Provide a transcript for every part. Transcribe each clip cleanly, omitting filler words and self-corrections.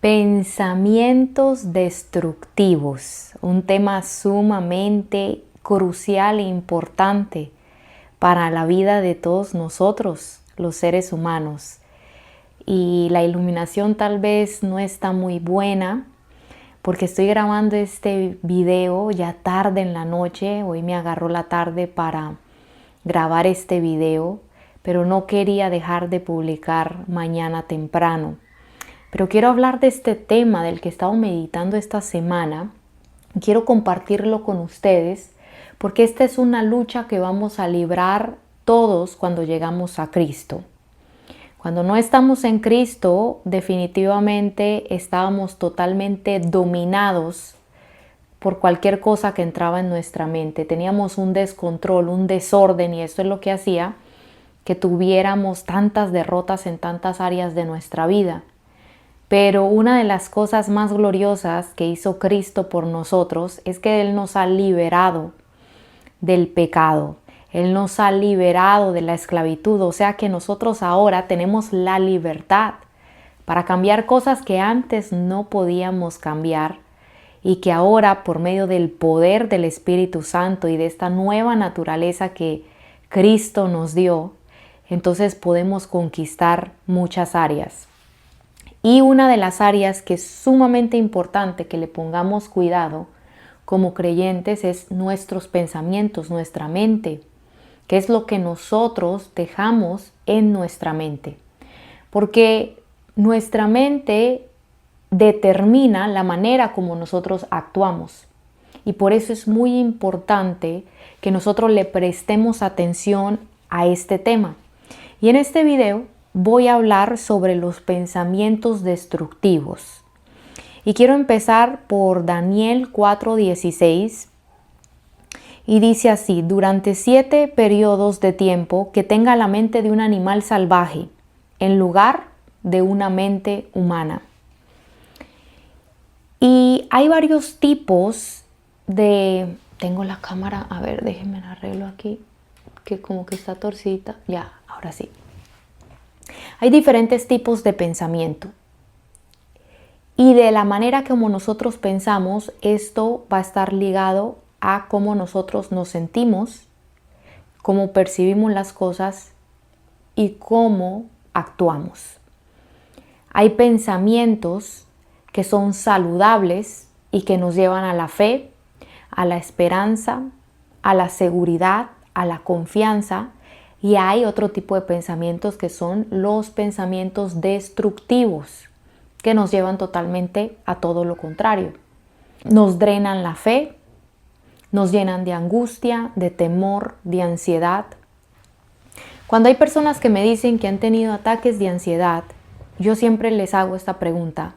Pensamientos destructivos, un tema sumamente crucial e importante para la vida de todos nosotros, los seres humanos. Y la iluminación tal vez no está muy buena porque estoy grabando este video ya tarde en la noche. Hoy me agarró la tarde para grabar este video, pero no quería dejar de publicar mañana temprano. Pero quiero hablar de este tema del que he estado meditando esta semana. Quiero compartirlo con ustedes porque esta es una lucha que vamos a librar todos cuando llegamos a Cristo. Cuando no estamos en Cristo, definitivamente estábamos totalmente dominados por cualquier cosa que entraba en nuestra mente. Teníamos un descontrol, un desorden, y esto es lo que hacía que tuviéramos tantas derrotas en tantas áreas de nuestra vida. Pero una de las cosas más gloriosas que hizo Cristo por nosotros es que Él nos ha liberado del pecado. Él nos ha liberado de la esclavitud. O sea que nosotros ahora tenemos la libertad para cambiar cosas que antes no podíamos cambiar y que ahora, por medio del poder del Espíritu Santo y de esta nueva naturaleza que Cristo nos dio, entonces podemos conquistar muchas áreas. Y una de las áreas que es sumamente importante que le pongamos cuidado como creyentes es nuestros pensamientos, nuestra mente, que es lo que nosotros dejamos en nuestra mente. Porque nuestra mente determina la manera como nosotros actuamos. Y por eso es muy importante que nosotros le prestemos atención a este tema. Y en este video voy a hablar sobre los pensamientos destructivos. Y quiero empezar por Daniel 4:16. Y dice así: durante 7 periodos de tiempo que tenga la mente de un animal salvaje en lugar de una mente humana. Y hay varios tipos de... Tengo la cámara, a ver, déjenme la arreglo aquí, que como que está torcida. Ya, ahora sí. Hay diferentes tipos de pensamiento. Y de la manera como nosotros pensamos, esto va a estar ligado a cómo nosotros nos sentimos, cómo percibimos las cosas y cómo actuamos. Hay pensamientos que son saludables y que nos llevan a la fe, a la esperanza, a la seguridad, a la confianza. Y hay otro tipo de pensamientos que son los pensamientos destructivos, que nos llevan totalmente a todo lo contrario. Nos drenan la fe, nos llenan de angustia, de temor, de ansiedad. Cuando hay personas que me dicen que han tenido ataques de ansiedad, yo siempre les hago esta pregunta: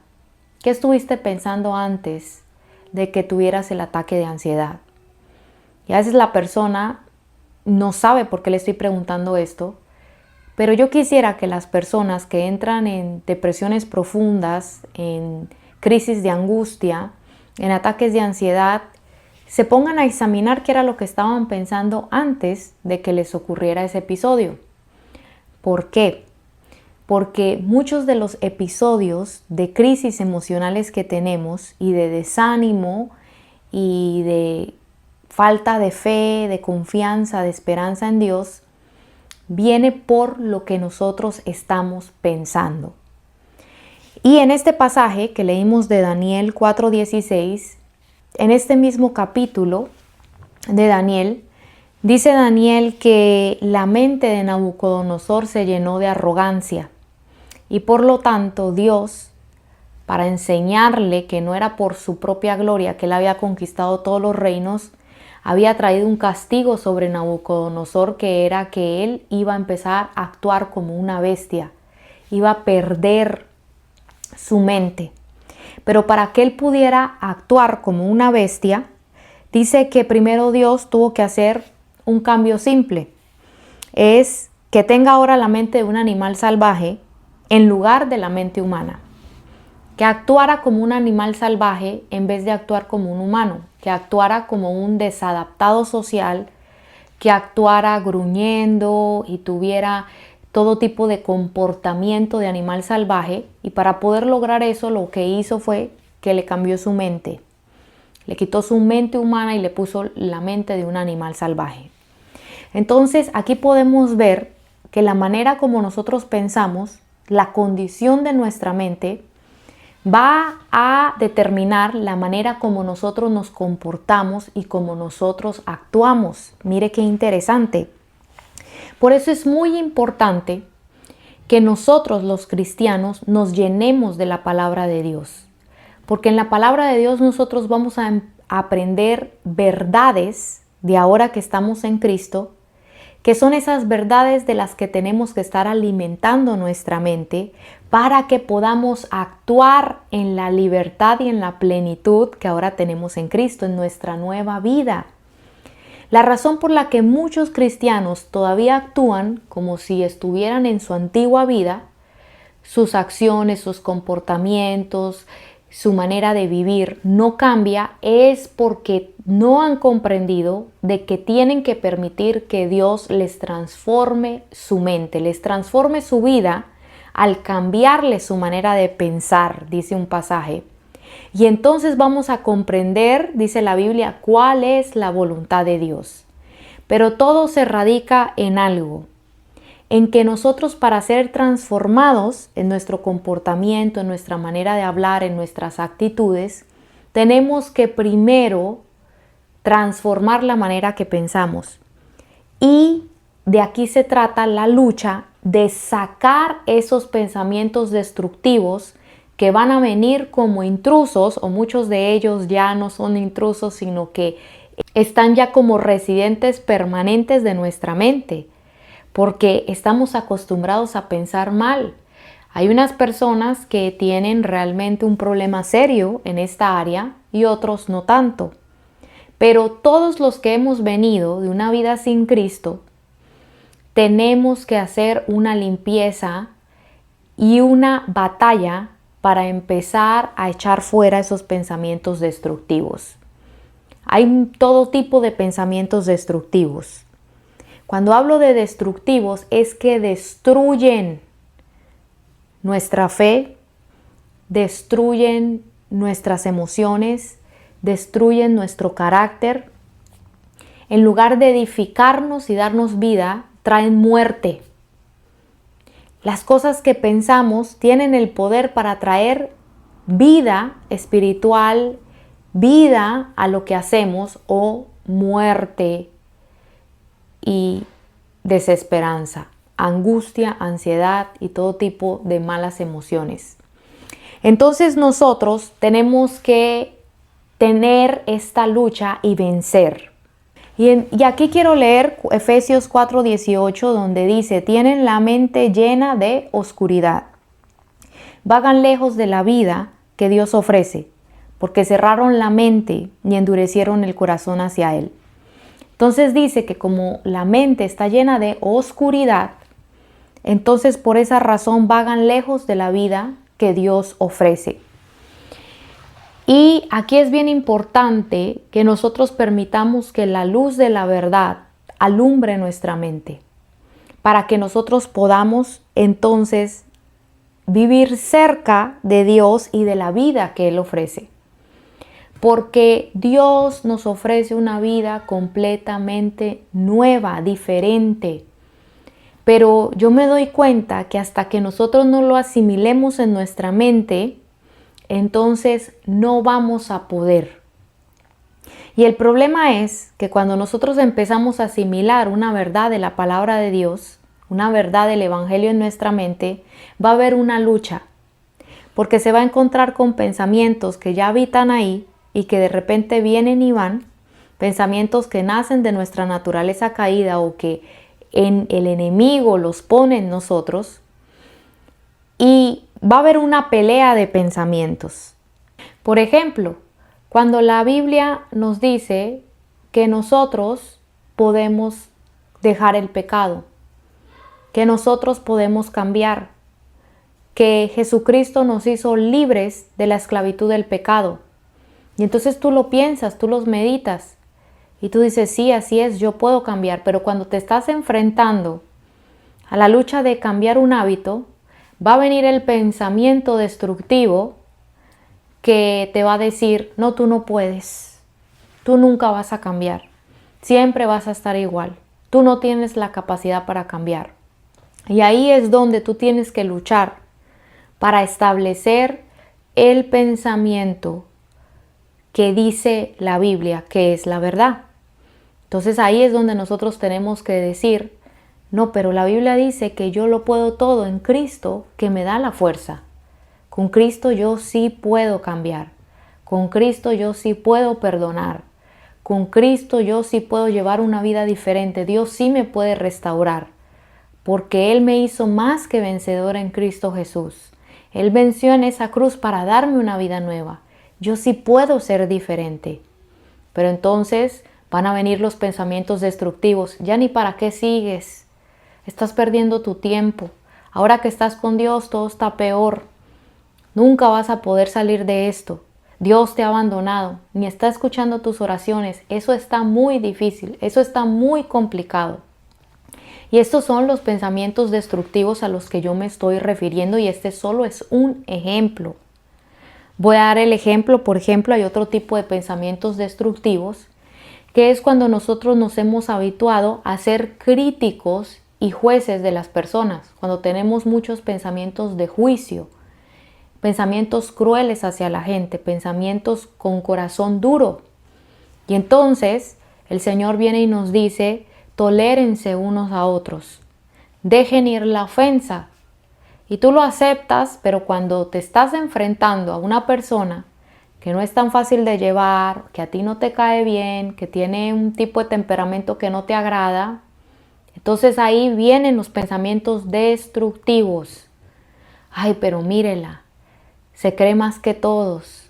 ¿qué estuviste pensando antes de que tuvieras el ataque de ansiedad? Y a veces la persona no sabe por qué le estoy preguntando esto, pero yo quisiera que las personas que entran en depresiones profundas, en crisis de angustia, en ataques de ansiedad, se pongan a examinar qué era lo que estaban pensando antes de que les ocurriera ese episodio. ¿Por qué? Porque muchos de los episodios de crisis emocionales que tenemos y de desánimo y de falta de fe, de confianza, de esperanza en Dios, viene por lo que nosotros estamos pensando. Y en este pasaje que leímos de Daniel 4:16, en este mismo capítulo de Daniel, dice Daniel que la mente de Nabucodonosor se llenó de arrogancia y por lo tanto Dios, para enseñarle que no era por su propia gloria que él había conquistado todos los reinos, había traído un castigo sobre Nabucodonosor, que era que él iba a empezar a actuar como una bestia, iba a perder su mente. Pero para que él pudiera actuar como una bestia, dice que primero Dios tuvo que hacer un cambio simple. Es que tenga ahora la mente de un animal salvaje en lugar de la mente humana. Que actuara como un animal salvaje en vez de actuar como un humano, que actuara como un desadaptado social, que actuara gruñendo y tuviera todo tipo de comportamiento de animal salvaje, y para poder lograr eso lo que hizo fue que le cambió su mente. Le quitó su mente humana y le puso la mente de un animal salvaje. Entonces aquí podemos ver que la manera como nosotros pensamos, la condición de nuestra mente, va a determinar la manera como nosotros nos comportamos y como nosotros actuamos. Mire qué interesante. Por eso es muy importante que nosotros los cristianos nos llenemos de la palabra de Dios. Porque en la palabra de Dios nosotros vamos a aprender verdades de ahora que estamos en Cristo, que son esas verdades de las que tenemos que estar alimentando nuestra mente para que podamos actuar en la libertad y en la plenitud que ahora tenemos en Cristo, en nuestra nueva vida. La razón por la que muchos cristianos todavía actúan como si estuvieran en su antigua vida, sus acciones, sus comportamientos, su manera de vivir no cambia, es porque no han comprendido de que tienen que permitir que Dios les transforme su mente, les transforme su vida al cambiarle su manera de pensar, dice un pasaje. Y entonces vamos a comprender, dice la Biblia, cuál es la voluntad de Dios. Pero todo se radica en algo, en que nosotros, para ser transformados en nuestro comportamiento, en nuestra manera de hablar, en nuestras actitudes, tenemos que primero transformar la manera que pensamos. Y de aquí se trata la lucha de sacar esos pensamientos destructivos que van a venir como intrusos, o muchos de ellos ya no son intrusos, sino que están ya como residentes permanentes de nuestra mente, porque estamos acostumbrados a pensar mal. Hay unas personas que tienen realmente un problema serio en esta área y otros no tanto. Pero todos los que hemos venido de una vida sin Cristo, tenemos que hacer una limpieza y una batalla para empezar a echar fuera esos pensamientos destructivos. Hay todo tipo de pensamientos destructivos. Cuando hablo de destructivos es que destruyen nuestra fe, destruyen nuestras emociones, destruyen nuestro carácter. En lugar de edificarnos y darnos vida, traen muerte. Las cosas que pensamos tienen el poder para traer vida espiritual, vida a lo que hacemos, o muerte y desesperanza, angustia, ansiedad y todo tipo de malas emociones. Entonces nosotros tenemos que tener esta lucha y vencer. Y aquí quiero leer Efesios 4:18, donde dice: tienen la mente llena de oscuridad. Vagan lejos de la vida que Dios ofrece, porque cerraron la mente y endurecieron el corazón hacia Él. Entonces dice que como la mente está llena de oscuridad, entonces por esa razón vagan lejos de la vida que Dios ofrece. Y aquí es bien importante que nosotros permitamos que la luz de la verdad alumbre nuestra mente, para que nosotros podamos entonces vivir cerca de Dios y de la vida que Él ofrece. Porque Dios nos ofrece una vida completamente nueva, diferente. Pero yo me doy cuenta que hasta que nosotros no lo asimilemos en nuestra mente, entonces no vamos a poder. Y el problema es que cuando nosotros empezamos a asimilar una verdad de la palabra de Dios, una verdad del Evangelio en nuestra mente, va a haber una lucha. Porque se va a encontrar con pensamientos que ya habitan ahí y que de repente vienen y van, pensamientos que nacen de nuestra naturaleza caída o que el enemigo los pone en nosotros, y va a haber una pelea de pensamientos. Por ejemplo, cuando la Biblia nos dice que nosotros podemos dejar el pecado, que nosotros podemos cambiar, que Jesucristo nos hizo libres de la esclavitud del pecado. Y entonces tú lo piensas, tú los meditas y tú dices: sí, así es, yo puedo cambiar. Pero cuando te estás enfrentando a la lucha de cambiar un hábito, va a venir el pensamiento destructivo que te va a decir, no, tú no puedes, tú nunca vas a cambiar, siempre vas a estar igual, tú no tienes la capacidad para cambiar. Y ahí es donde tú tienes que luchar para establecer el pensamiento que dice la Biblia, que es la verdad. Entonces ahí es donde nosotros tenemos que decir, no, pero la Biblia dice que yo lo puedo todo en Cristo que me da la fuerza. Con Cristo yo sí puedo cambiar. Con Cristo yo sí puedo perdonar. Con Cristo yo sí puedo llevar una vida diferente. Dios sí me puede restaurar. Porque Él me hizo más que vencedor en Cristo Jesús. Él venció en esa cruz para darme una vida nueva. Yo sí puedo ser diferente. Pero entonces van a venir los pensamientos destructivos. Ya ni para qué sigues. Estás perdiendo tu tiempo. Ahora que estás con Dios todo está peor. Nunca vas a poder salir de esto. Dios te ha abandonado, ni está escuchando tus oraciones. Eso está muy difícil, eso está muy complicado. Y estos son los pensamientos destructivos a los que yo me estoy refiriendo y este solo es un ejemplo. Voy a dar el ejemplo, por ejemplo, hay otro tipo de pensamientos destructivos, que es cuando nosotros nos hemos habituado a ser críticos y jueces de las personas, cuando tenemos muchos pensamientos de juicio, pensamientos crueles hacia la gente, pensamientos con corazón duro. Y entonces el Señor viene y nos dice, tolérense unos a otros, dejen ir la ofensa. Y tú lo aceptas, pero cuando te estás enfrentando a una persona que no es tan fácil de llevar, que a ti no te cae bien, que tiene un tipo de temperamento que no te agrada, entonces ahí vienen los pensamientos destructivos. Ay, pero mírela, se cree más que todos,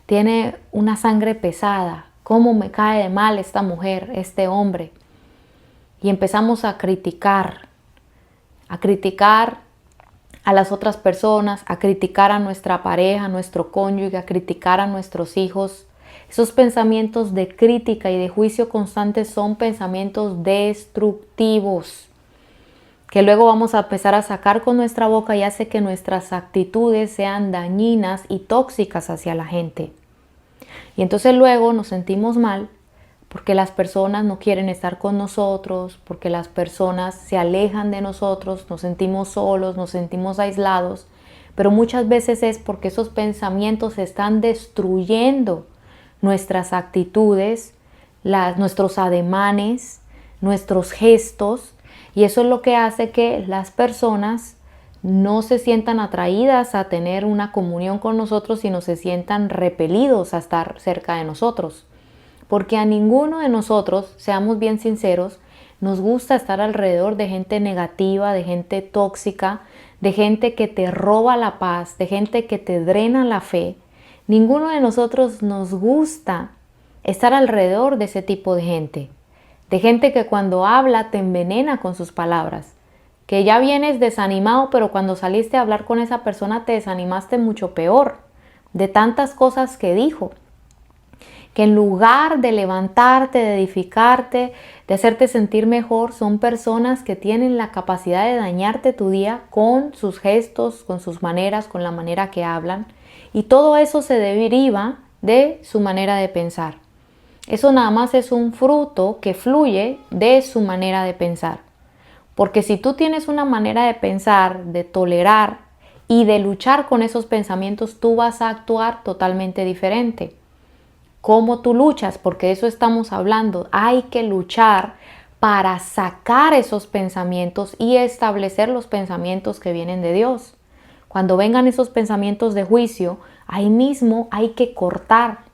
tiene una sangre pesada, ¿cómo me cae de mal esta mujer, este hombre? Y empezamos a criticar a las otras personas, a criticar a nuestra pareja, a nuestro cónyuge, a criticar a nuestros hijos. Esos pensamientos de crítica y de juicio constante son pensamientos destructivos que luego vamos a empezar a sacar con nuestra boca y hace que nuestras actitudes sean dañinas y tóxicas hacia la gente. Y entonces luego nos sentimos mal porque las personas no quieren estar con nosotros, porque las personas se alejan de nosotros, nos sentimos solos, nos sentimos aislados, pero muchas veces es porque esos pensamientos están destruyendo nuestras actitudes, nuestros ademanes, nuestros gestos, y eso es lo que hace que las personas no se sientan atraídas a tener una comunión con nosotros, sino se sientan repelidos a estar cerca de nosotros. Porque a ninguno de nosotros, seamos bien sinceros, nos gusta estar alrededor de gente negativa, de gente tóxica, de gente que te roba la paz, de gente que te drena la fe. Ninguno de nosotros nos gusta estar alrededor de ese tipo de gente que cuando habla te envenena con sus palabras, que ya vienes desanimado, pero cuando saliste a hablar con esa persona te desanimaste mucho peor, de tantas cosas que dijo. Que en lugar de levantarte, de edificarte, de hacerte sentir mejor, son personas que tienen la capacidad de dañarte tu día con sus gestos, con sus maneras, con la manera que hablan. Y todo eso se deriva de su manera de pensar. Eso nada más es un fruto que fluye de su manera de pensar. Porque si tú tienes una manera de pensar, de tolerar y de luchar con esos pensamientos, tú vas a actuar totalmente diferente. ¿Cómo tú luchas? Porque de eso estamos hablando. Hay que luchar para sacar esos pensamientos y establecer los pensamientos que vienen de Dios. Cuando vengan esos pensamientos de juicio, ahí mismo hay que cortar.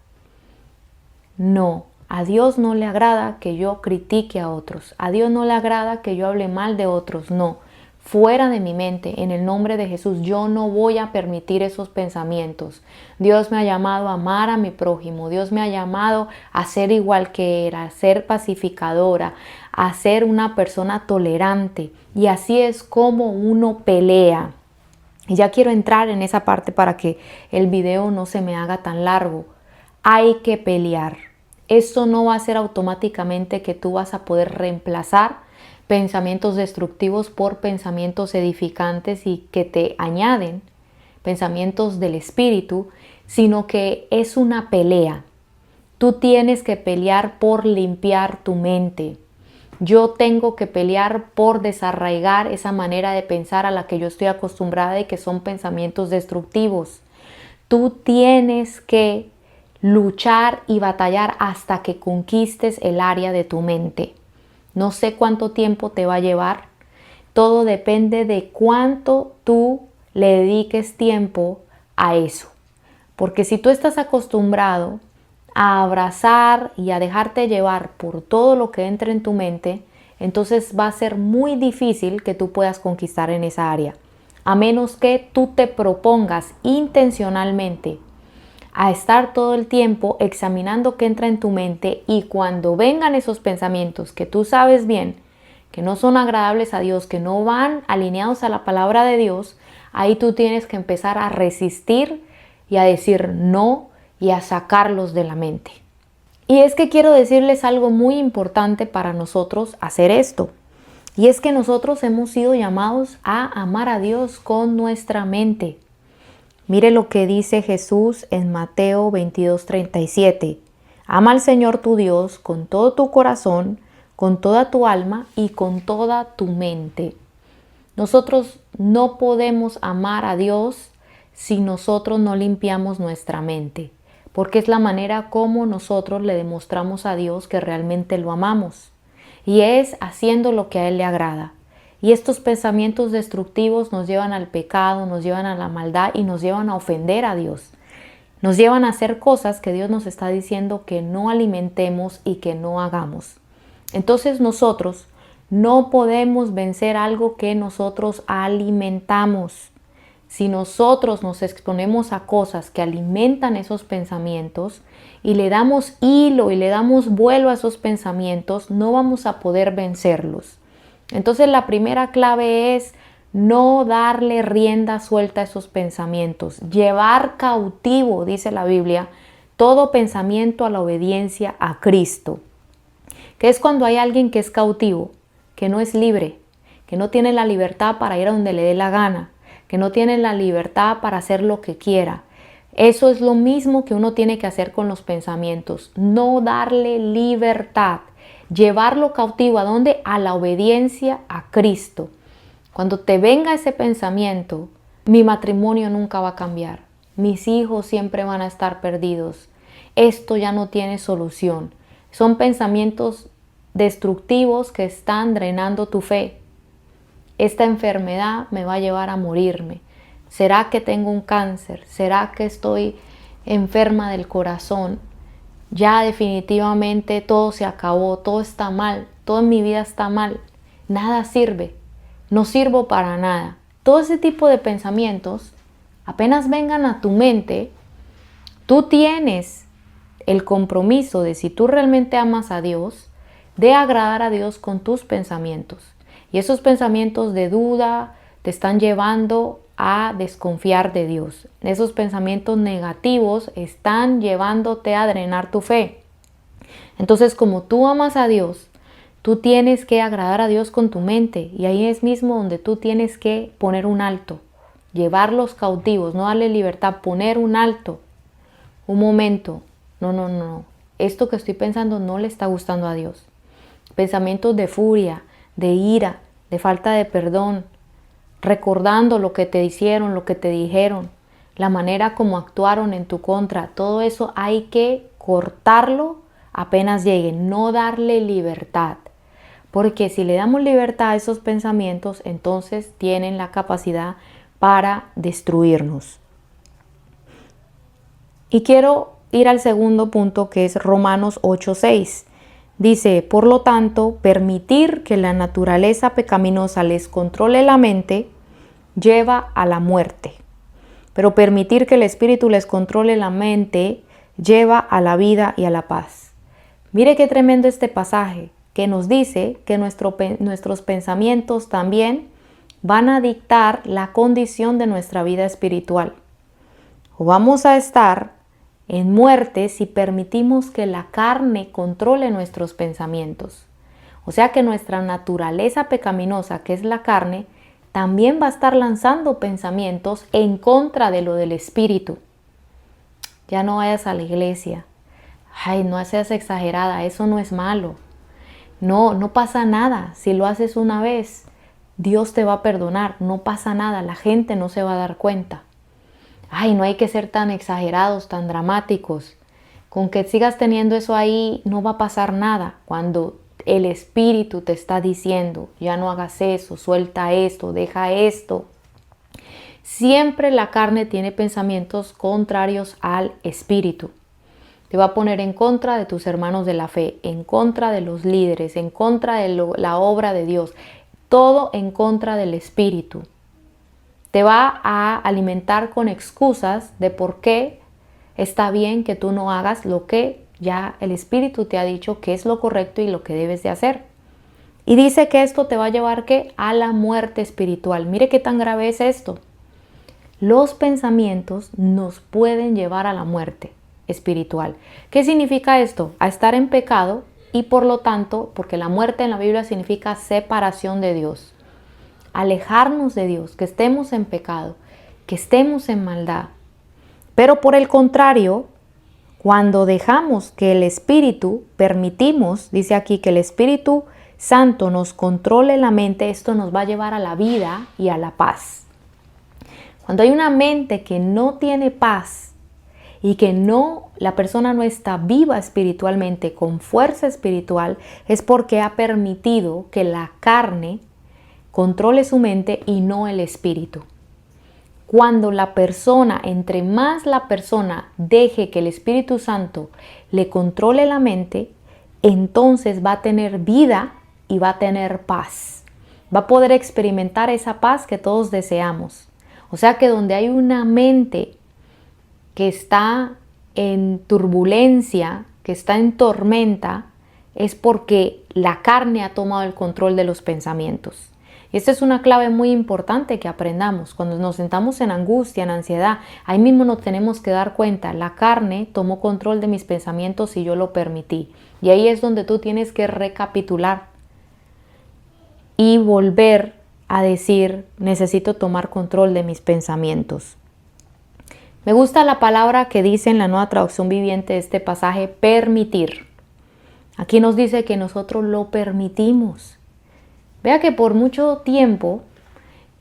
No, a Dios no le agrada que yo critique a otros. A Dios no le agrada que yo hable mal de otros. No, fuera de mi mente, en el nombre de Jesús, yo no voy a permitir esos pensamientos. Dios me ha llamado a amar a mi prójimo. Dios me ha llamado a ser igual que Él, a ser pacificadora, a ser una persona tolerante. Y así es como uno pelea. Y ya quiero entrar en esa parte para que el video no se me haga tan largo. Hay que pelear. Esto no va a ser automáticamente que tú vas a poder reemplazar pensamientos destructivos por pensamientos edificantes y que te añaden pensamientos del espíritu, sino que es una pelea. Tú tienes que pelear por limpiar tu mente. Yo tengo que pelear por desarraigar esa manera de pensar a la que yo estoy acostumbrada y que son pensamientos destructivos. Tú tienes que luchar y batallar hasta que conquistes el área de tu mente. No sé cuánto tiempo te va a llevar. Todo depende de cuánto tú le dediques tiempo a eso. Porque si tú estás acostumbrado a abrazar y a dejarte llevar por todo lo que entra en tu mente, entonces va a ser muy difícil que tú puedas conquistar en esa área. A menos que tú te propongas intencionalmente a estar todo el tiempo examinando qué entra en tu mente, y cuando vengan esos pensamientos que tú sabes bien que no son agradables a Dios, que no van alineados a la palabra de Dios, ahí tú tienes que empezar a resistir y a decir no y a sacarlos de la mente. Y es que quiero decirles algo muy importante para nosotros hacer esto. Y es que nosotros hemos sido llamados a amar a Dios con nuestra mente. Mire lo que dice Jesús en Mateo 22:37. Ama al Señor tu Dios con todo tu corazón, con toda tu alma y con toda tu mente. Nosotros no podemos amar a Dios si nosotros no limpiamos nuestra mente, porque es la manera como nosotros le demostramos a Dios que realmente lo amamos, y es haciendo lo que a Él le agrada. Y estos pensamientos destructivos nos llevan al pecado, nos llevan a la maldad y nos llevan a ofender a Dios. Nos llevan a hacer cosas que Dios nos está diciendo que no alimentemos y que no hagamos. Entonces nosotros no podemos vencer algo que nosotros alimentamos. Si nosotros nos exponemos a cosas que alimentan esos pensamientos y le damos hilo y le damos vuelo a esos pensamientos, no vamos a poder vencerlos. Entonces la primera clave es no darle rienda suelta a esos pensamientos. Llevar cautivo, dice la Biblia, todo pensamiento a la obediencia a Cristo. Que es cuando hay alguien que es cautivo, que no es libre, que no tiene la libertad para ir a donde le dé la gana, que no tiene la libertad para hacer lo que quiera. Eso es lo mismo que uno tiene que hacer con los pensamientos. No darle libertad. Llevarlo cautivo, ¿a dónde? A la obediencia a Cristo. Cuando te venga ese pensamiento, mi matrimonio nunca va a cambiar, mis hijos siempre van a estar perdidos, esto ya no tiene solución. Son pensamientos destructivos que están drenando tu fe. Esta enfermedad me va a llevar a morirme. ¿Será que tengo un cáncer? ¿Será que estoy enferma del corazón? Ya definitivamente todo se acabó, todo está mal, todo en mi vida está mal, nada sirve, no sirvo para nada. Todo ese tipo de pensamientos, apenas vengan a tu mente, tú tienes el compromiso de, si tú realmente amas a Dios, de agradar a Dios con tus pensamientos. Y esos pensamientos de duda te están llevando a desconfiar de Dios. Esos pensamientos negativos están llevándote a drenar tu fe. Entonces, como tú amas a Dios, tú tienes que agradar a Dios con tu mente, y ahí es mismo donde tú tienes que poner un alto, llevarlos cautivos, no darle libertad, poner un alto, un momento. No. Esto que estoy pensando no le está gustando a Dios. Pensamientos de furia, de ira, de falta de perdón, recordando lo que te hicieron, lo que te dijeron, la manera como actuaron en tu contra. Todo eso hay que cortarlo apenas llegue, no darle libertad. Porque si le damos libertad a esos pensamientos, entonces tienen la capacidad para destruirnos. Y quiero ir al segundo punto, que es Romanos 8:6. Dice, por lo tanto, permitir que la naturaleza pecaminosa les controle la mente lleva a la muerte. Pero permitir que el espíritu les controle la mente lleva a la vida y a la paz. Mire qué tremendo este pasaje, que nos dice que nuestros pensamientos también van a dictar la condición de nuestra vida espiritual. O vamos a estar en muerte si permitimos que la carne controle nuestros pensamientos. O sea que nuestra naturaleza pecaminosa, que es la carne, también va a estar lanzando pensamientos en contra de lo del espíritu. Ya no vayas a la iglesia. Ay, no seas exagerada, eso no es malo. No, no pasa nada. Si lo haces una vez, Dios te va a perdonar. No pasa nada, la gente no se va a dar cuenta. Ay, no hay que ser tan exagerados, tan dramáticos. Con que sigas teniendo eso ahí, no va a pasar nada. Cuando el espíritu te está diciendo, ya no hagas eso, suelta esto, deja esto. Siempre la carne tiene pensamientos contrarios al espíritu. Te va a poner en contra de tus hermanos de la fe, en contra de los líderes, en contra de la obra de Dios. Todo en contra del espíritu. Te va a alimentar con excusas de por qué está bien que tú no hagas lo que ya el espíritu te ha dicho que es lo correcto y lo que debes de hacer. Y dice que esto te va a llevar ¿qué? A la muerte espiritual. Mire qué tan grave es esto. Los pensamientos nos pueden llevar a la muerte espiritual. ¿Qué significa esto? A estar en pecado y por lo tanto, porque la muerte en la Biblia significa separación de Dios. Alejarnos de Dios, que estemos en pecado, que estemos en maldad. Pero por el contrario, cuando dejamos que el Espíritu, permitimos, dice aquí, que el Espíritu Santo nos controle la mente, esto nos va a llevar a la vida y a la paz. Cuando hay una mente que no tiene paz y que la persona no está viva espiritualmente, con fuerza espiritual, es porque ha permitido que la carne controle su mente y no el espíritu. Cuando la persona, entre más la persona deje que el Espíritu Santo le controle la mente, entonces va a tener vida y va a tener paz. Va a poder experimentar esa paz que todos deseamos. O sea que donde hay una mente que está en turbulencia, que está en tormenta, es porque la carne ha tomado el control de los pensamientos. Y esta es una clave muy importante que aprendamos. Cuando nos sentamos en angustia, en ansiedad, ahí mismo nos tenemos que dar cuenta. La carne tomó control de mis pensamientos y yo lo permití. Y ahí es donde tú tienes que recapitular y volver a decir, necesito tomar control de mis pensamientos. Me gusta la palabra que dice en la Nueva Traducción Viviente de este pasaje, permitir. Aquí nos dice que nosotros lo permitimos. Vea que por mucho tiempo,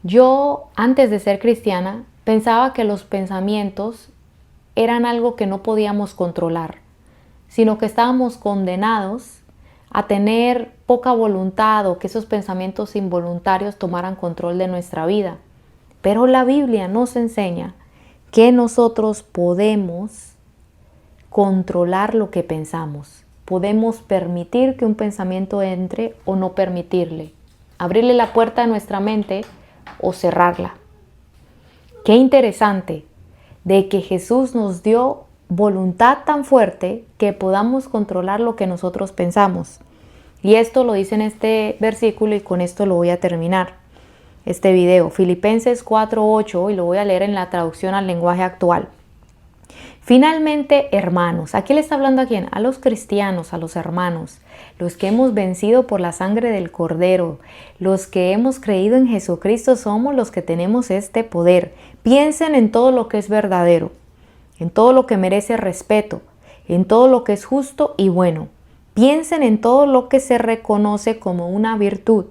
yo antes de ser cristiana, pensaba que los pensamientos eran algo que no podíamos controlar, sino que estábamos condenados a tener poca voluntad o que esos pensamientos involuntarios tomaran control de nuestra vida. Pero la Biblia nos enseña que nosotros podemos controlar lo que pensamos. Podemos permitir que un pensamiento entre o no permitirle. Abrirle la puerta a nuestra mente o cerrarla. Qué interesante de que Jesús nos dio voluntad tan fuerte que podamos controlar lo que nosotros pensamos. Y esto lo dice en este versículo y con esto lo voy a terminar este video. Filipenses 4:8 y lo voy a leer en la traducción al lenguaje actual. Finalmente, hermanos, ¿a quién le está hablando a quién? A los cristianos, a los hermanos, los que hemos vencido por la sangre del Cordero, los que hemos creído en Jesucristo somos los que tenemos este poder. Piensen en todo lo que es verdadero, en todo lo que merece respeto, en todo lo que es justo y bueno. Piensen en todo lo que se reconoce como una virtud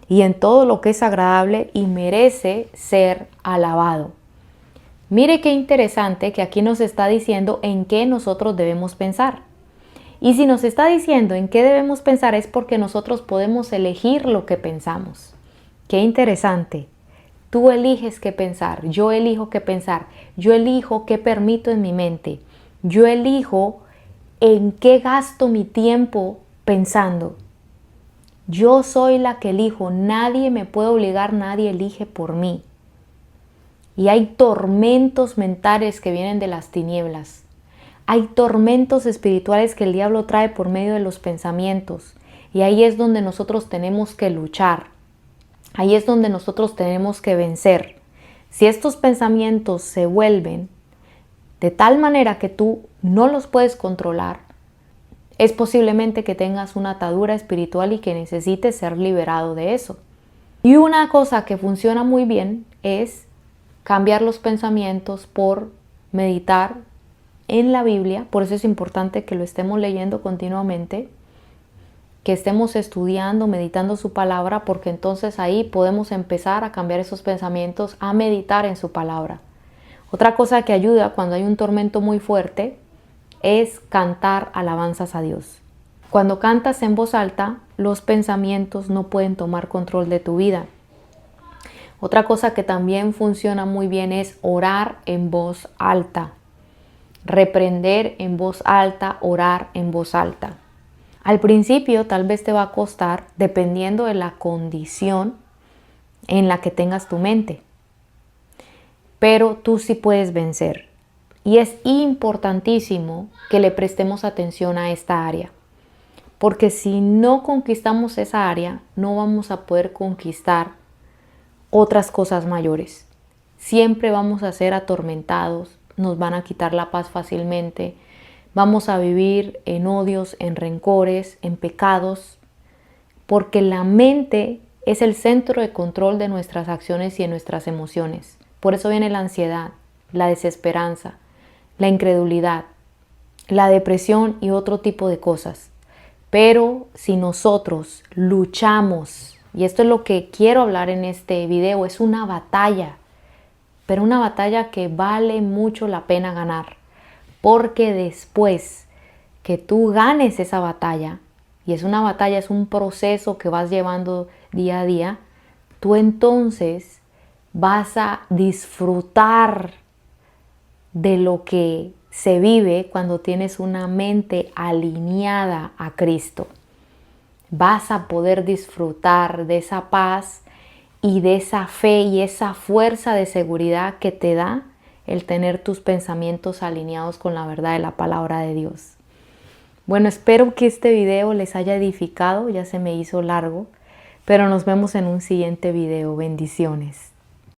y en todo lo que es agradable y merece ser alabado. Mire qué interesante que aquí nos está diciendo en qué nosotros debemos pensar. Y si nos está diciendo en qué debemos pensar es porque nosotros podemos elegir lo que pensamos. Qué interesante. Tú eliges qué pensar, yo elijo qué pensar, yo elijo qué permito en mi mente, yo elijo en qué gasto mi tiempo pensando. Yo soy la que elijo, nadie me puede obligar, nadie elige por mí. Y hay tormentos mentales que vienen de las tinieblas. Hay tormentos espirituales que el diablo trae por medio de los pensamientos. Y ahí es donde nosotros tenemos que luchar. Ahí es donde nosotros tenemos que vencer. Si estos pensamientos se vuelven de tal manera que tú no los puedes controlar, es posiblemente que tengas una atadura espiritual y que necesites ser liberado de eso. Y una cosa que funciona muy bien es cambiar los pensamientos por meditar en la Biblia. Por eso es importante que lo estemos leyendo continuamente, que estemos estudiando, meditando su palabra, porque entonces ahí podemos empezar a cambiar esos pensamientos, a meditar en su palabra. Otra cosa que ayuda cuando hay un tormento muy fuerte es cantar alabanzas a Dios. Cuando cantas en voz alta, los pensamientos no pueden tomar control de tu vida. Otra cosa que también funciona muy bien es orar en voz alta. Reprender en voz alta, orar en voz alta. Al principio tal vez te va a costar, dependiendo de la condición en la que tengas tu mente. Pero tú sí puedes vencer. Y es importantísimo que le prestemos atención a esta área. Porque si no conquistamos esa área, no vamos a poder conquistar otras cosas mayores. Siempre vamos a ser atormentados, nos van a quitar la paz fácilmente, vamos a vivir en odios, en rencores, en pecados, porque la mente es el centro de control de nuestras acciones y de nuestras emociones. Por eso viene la ansiedad, la desesperanza, la incredulidad, la depresión y otro tipo de cosas. Pero si nosotros luchamos, y esto es lo que quiero hablar en este video, es una batalla, pero una batalla que vale mucho la pena ganar, porque después que tú ganes esa batalla, y es una batalla, es un proceso que vas llevando día a día, tú entonces vas a disfrutar de lo que se vive cuando tienes una mente alineada a Cristo. Vas a poder disfrutar de esa paz y de esa fe y esa fuerza de seguridad que te da el tener tus pensamientos alineados con la verdad de la palabra de Dios. Bueno, espero que este video les haya edificado, ya se me hizo largo, pero nos vemos en un siguiente video. Bendiciones.